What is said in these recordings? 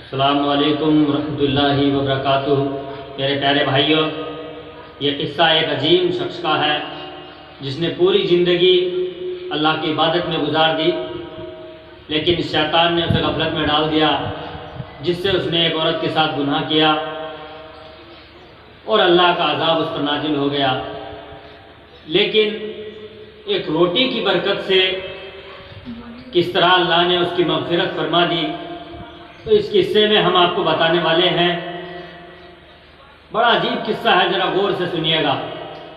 السلام علیکم ورحمۃ اللہ وبرکاتہ۔ میرے پیارے بھائیوں، یہ قصہ ایک عظیم شخص کا ہے جس نے پوری زندگی اللہ کی عبادت میں گزار دی، لیکن شیطان نے اسے غفلت میں ڈال دیا، جس سے اس نے ایک عورت کے ساتھ گناہ کیا اور اللہ کا عذاب اس پر نازل ہو گیا۔ لیکن ایک روٹی کی برکت سے کس طرح اللہ نے اس کی مغفرت فرما دی، تو اس قصے میں ہم آپ کو بتانے والے ہیں۔ بڑا عجیب قصہ ہے، ذرا غور سے سنیے گا۔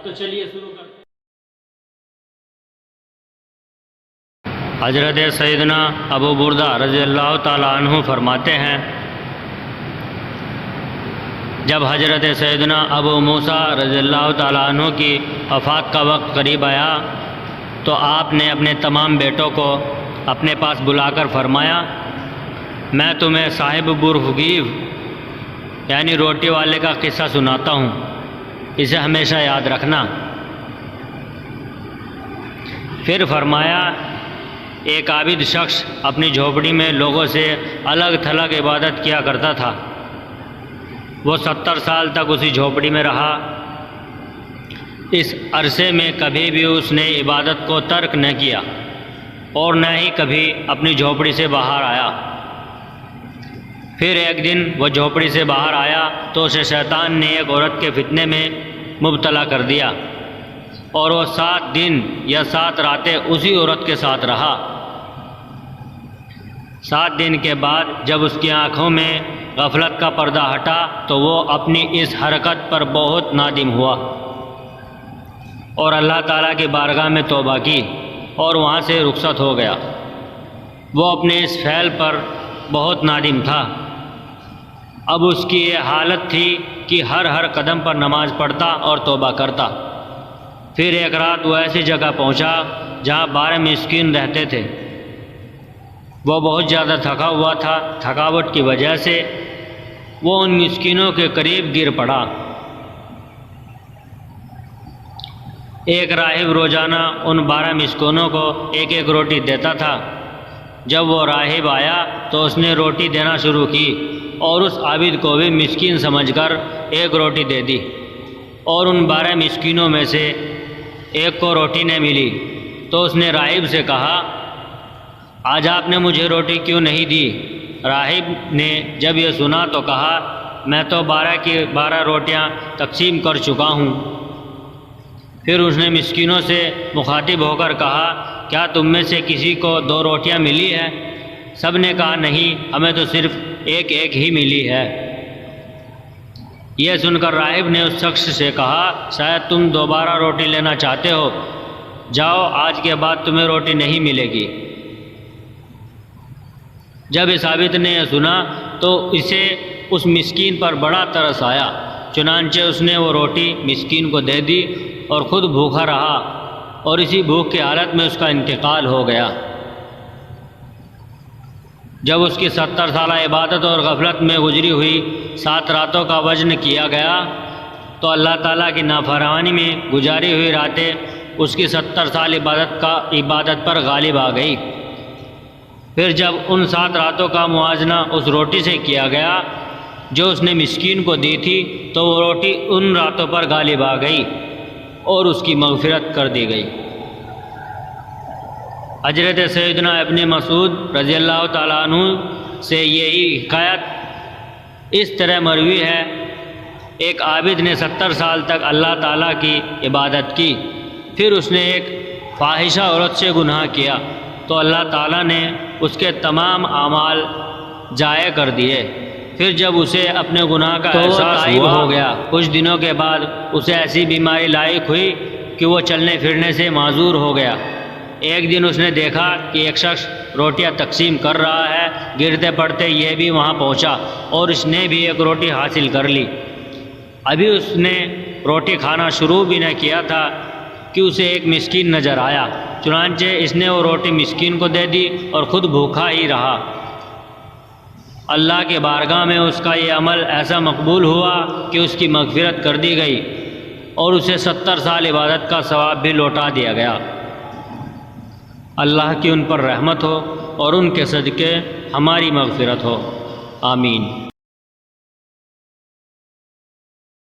تو چلیے شروع کرتے ہیں۔ حضرت سیدنا ابو بردہ رضی اللہ تعالیٰ عنہ فرماتے ہیں، جب حضرت سیدنا ابو موسیٰ رضی اللہ تعالیٰ عنہ کی وفات کا وقت قریب آیا تو آپ نے اپنے تمام بیٹوں کو اپنے پاس بلا کر فرمایا، میں تمہیں صاحب برغیف یعنی روٹی والے کا قصہ سناتا ہوں، اسے ہمیشہ یاد رکھنا۔ پھر فرمایا، ایک عابد شخص اپنی جھوپڑی میں لوگوں سے الگ تھلگ عبادت کیا کرتا تھا۔ وہ 70 سال تک اسی جھوپڑی میں رہا۔ اس عرصے میں کبھی بھی اس نے عبادت کو ترک نہ کیا اور نہ ہی کبھی اپنی جھوپڑی سے باہر آیا۔ پھر ایک دن وہ جھوپڑی سے باہر آیا تو اسے شیطان نے ایک عورت کے فتنے میں مبتلا کر دیا، اور وہ 7 دن یا 7 راتیں اسی عورت کے ساتھ رہا۔ 7 دن کے بعد جب اس کی آنکھوں میں غفلت کا پردہ ہٹا تو وہ اپنی اس حرکت پر بہت نادم ہوا اور اللہ تعالیٰ کی بارگاہ میں توبہ کی اور وہاں سے رخصت ہو گیا۔ وہ اپنے اس فعل پر بہت نادم تھا۔ اب اس کی یہ حالت تھی کہ ہر قدم پر نماز پڑھتا اور توبہ کرتا۔ پھر ایک رات وہ ایسی جگہ پہنچا جہاں 12 مسکین رہتے تھے۔ وہ بہت زیادہ تھکا ہوا تھا۔ تھکاوٹ کی وجہ سے وہ ان مسکینوں کے قریب گر پڑا۔ ایک راہب روزانہ ان 12 مسکینوں کو ایک ایک روٹی دیتا تھا۔ جب وہ راہب آیا تو اس نے روٹی دینا شروع کی اور اس عابد کو بھی مسکین سمجھ کر ایک روٹی دے دی، اور ان 12 مسکینوں میں سے ایک کو روٹی نہ ملی تو اس نے راہب سے کہا، آج آپ نے مجھے روٹی کیوں نہیں دی؟ راہب نے جب یہ سنا تو کہا، میں تو 12 کی 12 روٹیاں تقسیم کر چکا ہوں۔ پھر اس نے مسکینوں سے مخاطب ہو کر کہا، کیا تم میں سے کسی کو 2 روٹیاں ملی ہیں؟ سب نے کہا، نہیں، ہمیں تو صرف ایک ہی ملی ہے۔ یہ سن کر راہب نے اس شخص سے کہا، شاید تم دوبارہ روٹی لینا چاہتے ہو، جاؤ، آج کے بعد تمہیں روٹی نہیں ملے گی۔ جب اس عابد نے یہ سنا تو اسے اس مسکین پر بڑا ترس آیا، چنانچہ اس نے وہ روٹی مسکین کو دے دی اور خود بھوکا رہا، اور اسی بھوک کی حالت میں اس کا انتقال ہو گیا۔ جب اس کی 70 سالہ عبادت اور غفلت میں گزری ہوئی 7 راتوں کا وزن کیا گیا تو اللہ تعالیٰ کی نافرمانی میں گزاری ہوئی راتیں اس کی 70 سال عبادت پر غالب آ گئی۔ پھر جب ان 7 راتوں کا موازنہ اس روٹی سے کیا گیا جو اس نے مسکین کو دی تھی تو وہ روٹی ان راتوں پر غالب آ گئی اور اس کی مغفرت کر دی گئی۔ حضرت سیدنا ابن مسعود رضی اللہ تعالیٰ عنہ سے یہی حکایت اس طرح مروی ہے، ایک عابد نے 70 سال تک اللہ تعالیٰ کی عبادت کی، پھر اس نے ایک فاحشہ عورت سے گناہ کیا تو اللہ تعالیٰ نے اس کے تمام اعمال ضائع کر دیے۔ پھر جب اسے اپنے گناہ کا احساس ہو گیا، کچھ دنوں کے بعد اسے ایسی بیماری لاحق ہوئی کہ وہ چلنے پھرنے سے معذور ہو گیا۔ ایک دن اس نے دیکھا کہ ایک شخص روٹیاں تقسیم کر رہا ہے، گرتے پڑتے یہ بھی وہاں پہنچا اور اس نے بھی ایک روٹی حاصل کر لی۔ ابھی اس نے روٹی کھانا شروع بھی نہ کیا تھا کہ اسے ایک مسکین نظر آیا، چنانچہ اس نے وہ روٹی مسکین کو دے دی اور خود بھوکا ہی رہا۔ اللہ کے بارگاہ میں اس کا یہ عمل ایسا مقبول ہوا کہ اس کی مغفرت کر دی گئی اور اسے 70 سال عبادت کا ثواب بھی لوٹا دیا گیا۔ اللہ کی ان پر رحمت ہو اور ان کے صدقے ہماری مغفرت ہو۔ آمین۔